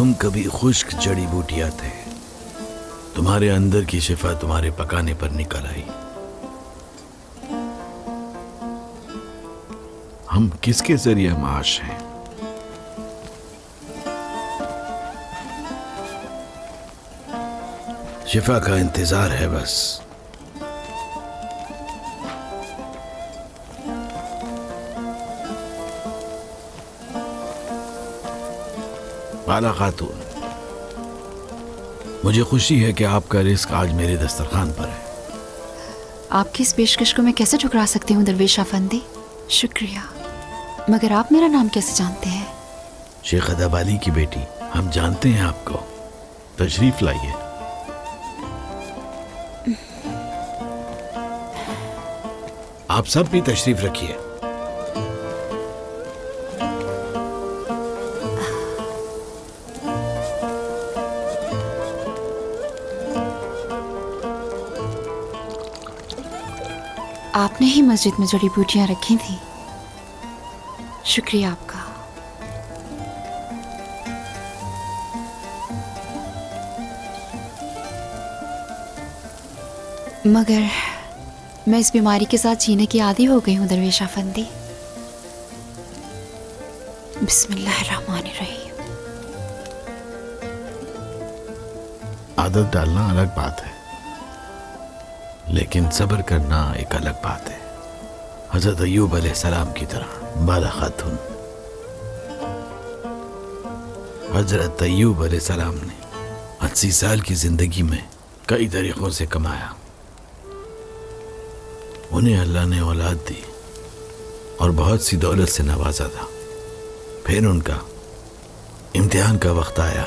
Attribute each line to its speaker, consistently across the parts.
Speaker 1: تم کبھی خشک جڑی بوٹیاں تھے، تمہارے اندر کی شفا تمہارے پکانے پر نکل آئی۔ ہم کس کے ذریعے معاش ہیں؟ شفا کا انتظار ہے بس۔ بالا خاتون، مجھے خوشی ہے کہ آپ کا رزق آج میرے دسترخوان پر ہے۔
Speaker 2: آپ کی اس پیشکش کو میں کیسے ٹھکرا سکتی ہوں درویش افندی؟ شکریہ، مگر آپ میرا نام کیسے جانتے ہیں؟
Speaker 1: شیخ ادب علی کی بیٹی، ہم جانتے ہیں آپ کو۔ تشریف لائیے۔ آپ سب بھی تشریف رکھیے۔
Speaker 2: آپ نے ہی مسجد میں جڑی بوٹیاں رکھی تھیں، شکریہ آپ کا۔ مگر میں اس بیماری کے ساتھ جینے کی عادی ہو گئی ہوں درویش افندی۔ بسم اللہ الرحمن الرحیم۔
Speaker 1: عادت ڈالنا الگ بات ہے، لیکن صبر کرنا ایک الگ بات ہے۔ حضرت ایوب علیہ السلام کی طرح بالا خاتون، حضرت ایوب علیہ السلام نے 80 سال کی زندگی میں کئی طریقوں سے کمایا۔ انہیں اللہ نے اولاد دی اور بہت سی دولت سے نوازا تھا۔ پھر ان کا امتحان کا وقت آیا،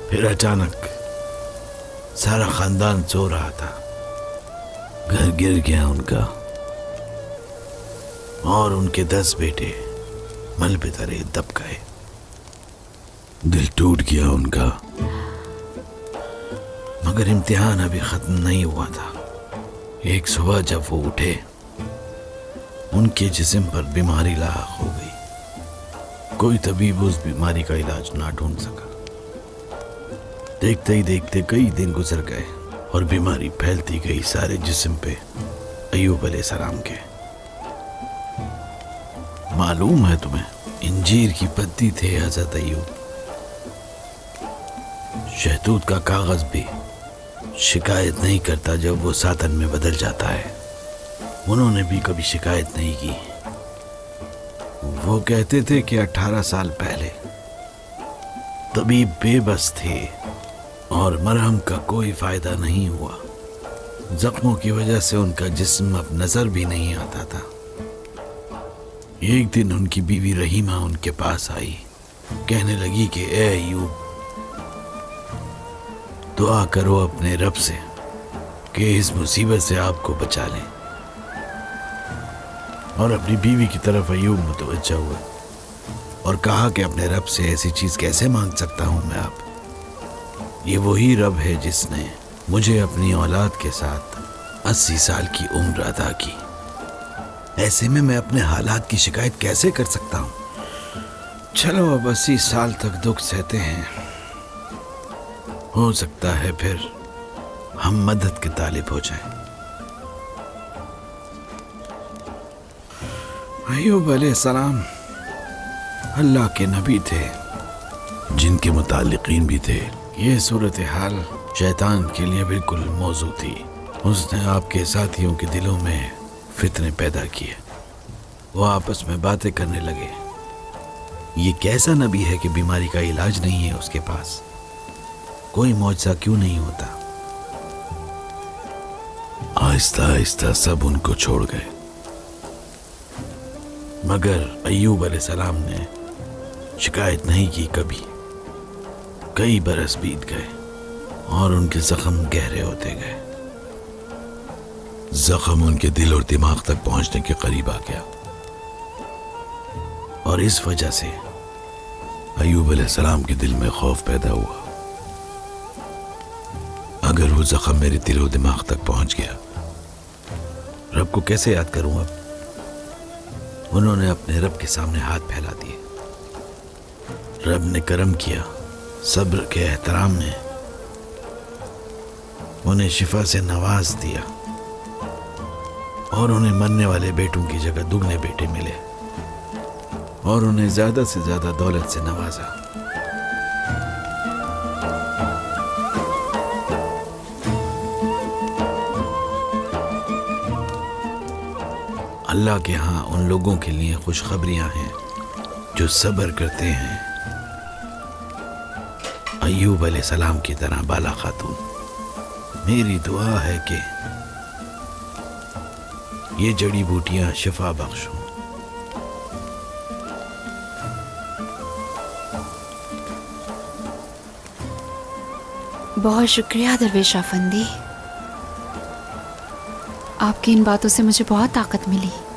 Speaker 1: پھر اچانک سارا خاندان سو رہا تھا، گھر گر گیا ان کا، اور ان کے 10 بیٹے مل پہ تلے دب گئے۔ دل ٹوٹ گیا ان کا، مگر امتحان ابھی ختم نہیں ہوا تھا۔ ایک صبح جب وہ اٹھے، ان کے جسم پر بیماری لاحق ہو گئی۔ کوئی طبیب اس بیماری کا علاج نہ ڈھونڈ سکا۔ دیکھتے ہی دیکھتے کئی دن گزر گئے اور بیماری پھیلتی گئی سارے جسم پہ ایوب علیہ السلام کے۔ معلوم ہے تمہیں، انجیر کی پتی تھے حضرت ایوب۔ شہتوت کا کاغذ بھی شکایت نہیں کرتا جب وہ ساتن میں بدل جاتا ہے۔ انہوں نے بھی کبھی شکایت نہیں کی۔ وہ کہتے تھے کہ 18 سال پہلے طبیب بے بس تھے اور مرہم کا کوئی فائدہ نہیں ہوا۔ زخموں کی وجہ سے ان کا جسم اب نظر بھی نہیں آتا تھا۔ ایک دن ان کی بیوی رحیمہ ان کے پاس آئی، کہنے لگی کہ اے ایوب، دعا کرو اپنے رب سے کہ اس مصیبت سے آپ کو بچا لیں۔ اور اپنی بیوی کی طرف ایوب متوجہ ہوا اور کہا کہ اپنے رب سے ایسی چیز کیسے مانگ سکتا ہوں میں اب؟ یہ وہی رب ہے جس نے مجھے اپنی اولاد کے ساتھ 80 سال کی عمر عطا کی۔ ایسے میں اپنے حالات کی شکایت کیسے کر سکتا ہوں؟ چلو اب 80 سال تک دکھ سہتے ہیں، ہو سکتا ہے پھر ہم مدد کے طالب ہو جائیں۔ ایوب علیہ السلام اللہ کے نبی تھے، جن کے متعلقین بھی تھے۔ یہ صورتحال شیطان کے لیے بالکل موزوں تھی۔ اس نے آپ کے ساتھیوں کے دلوں میں فتنے پیدا کیے۔ وہ آپس میں باتیں کرنے لگے، یہ کیسا نبی ہے کہ بیماری کا علاج نہیں ہے اس کے پاس؟ کوئی معجزہ کیوں نہیں ہوتا؟ آہستہ آہستہ سب ان کو چھوڑ گئے، مگر ایوب علیہ السلام نے شکایت نہیں کی کبھی۔ کئی برس بیت گئے اور ان کے زخم گہرے ہوتے گئے۔ زخم ان کے دل اور دماغ تک پہنچنے کے قریب آ گیا، اور اس وجہ سے ایوب علیہ السلام کے دل میں خوف پیدا ہوا۔ اگر وہ زخم میرے دل و دماغ تک پہنچ گیا، رب کو کیسے یاد کروں اب؟ انہوں نے اپنے رب کے سامنے ہاتھ پھیلا دیے۔ رب نے کرم کیا، صبر کے احترام نے انہیں شفا سے نواز دیا اور انہیں مرنے والے بیٹوں کی جگہ دگنے بیٹے ملے اور انہیں زیادہ سے زیادہ دولت سے نوازا۔ اللہ کے ہاں ان لوگوں کے لیے خوشخبریاں ہیں جو صبر کرتے ہیں، ایوب علیہ السلام کی طرح بالا خاتون۔ میری دعا ہے کہ یہ جڑی بوٹیاں شفا بخش ہوں۔
Speaker 2: بہت شکریہ درویش افندی، آپ کی ان باتوں سے مجھے بہت طاقت ملی۔